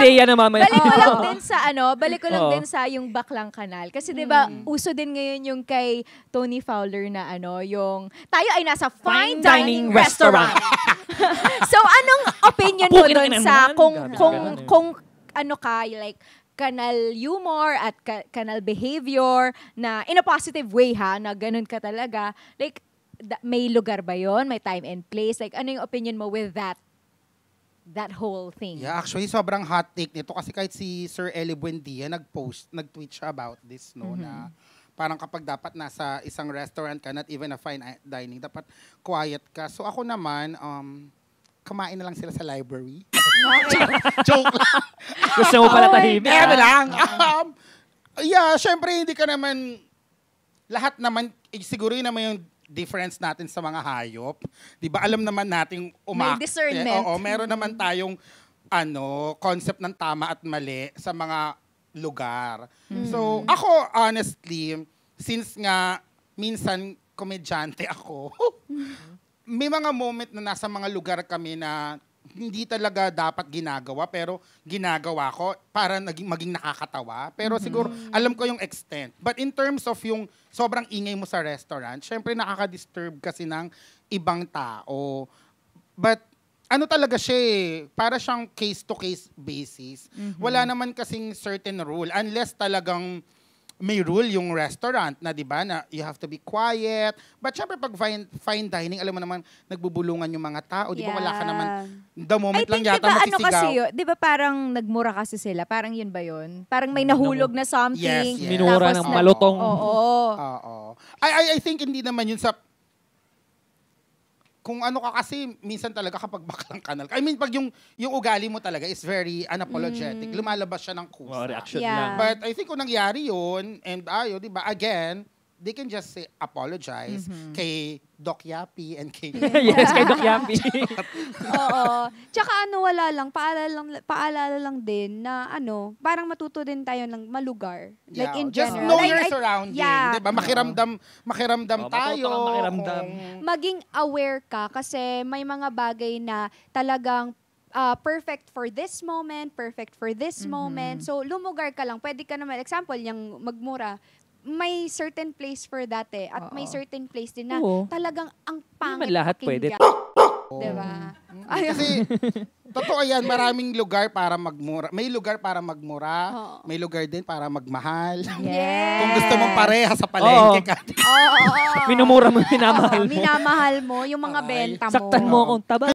Rhea na mamaya. Balik ko lang din sa yung Baklang Kanal. Kasi 'di ba, uso din ngayon yung kay Tony Fowler na yung tayo ay nasa fine dining restaurant. So anong opinion mo doon sa kung ano ka like kanal humor at kanal behavior na in a positive way na ganun ka talaga. Like may lugar ba yon? May time and place? Like ano yung opinion mo with that whole thing? Yeah, actually sobrang hot take nito kasi kahit si Sir Eli Buendia nag-tweet siya about this na parang kapag dapat nasa isang restaurant ka, not even a fine dining, dapat quiet ka. So ako naman kumain na lang sila sa library. Joke lang. Gusto mo pala tahimik. Lang. Yeah, syempre hindi ka naman lahat naman siguro yun naman yung difference natin sa mga hayop. 'Di ba? Alam naman nating may discernment. Oo, meron naman tayong concept ng tama at mali sa mga lugar. So, ako honestly, since nga minsan komedyante ako, may mga moment na nasa mga lugar kami na hindi talaga dapat ginagawa pero ginagawa ko para maging nakakatawa. Pero siguro alam ko yung extent. But in terms of yung sobrang ingay mo sa restaurant, syempre nakaka-disturb kasi ng ibang tao. But ano talaga siya para siyang case-to-case basis. Wala naman kasing certain rule unless talagang may rule yung restaurant na 'di ba na you have to be quiet. But syempre pag fine dining, alam mo naman nagbubulungan yung mga tao, 'di ba? Wala ka naman the moment lang yata masisigaw. Kasi 'di ba parang nagmura kasi sila? Parang yun ba yun? Parang may nahulog na something. Yes. Minura ng malutong. Oo. I think hindi naman yun sa kung ano ka kasi, minsan talaga kapag baklang kanal. I mean, pag yung ugali mo talaga is very unapologetic, lumalabas siya ng kusa. Reaction lang. But I think kung nangyari yun, and di ba, again, they can just say, apologize kay Doc Yapi and kay... Yes, kay Doc Yapi. Oo. Tsaka wala lang, paalala lang din na parang matuto din tayo ng malugar. Yeah, like in just general. know your surrounding. Yeah. Diba? Makiramdam tayo. Maging aware ka kasi may mga bagay na talagang perfect for this moment, So, lumugar ka lang. Pwede ka naman, example, yung magmura, may certain place for that At may certain place din na talagang ang pangit lahat pwede. Diba? Kasi, totoo yan, maraming lugar para magmura. May lugar para magmura, may lugar din para magmahal. Yes. Kung gusto mong pareha sa palengke ka. Minumura mo, minamahal mo. Minamahal mo yung mga benta mo. Saktan mo akong taba.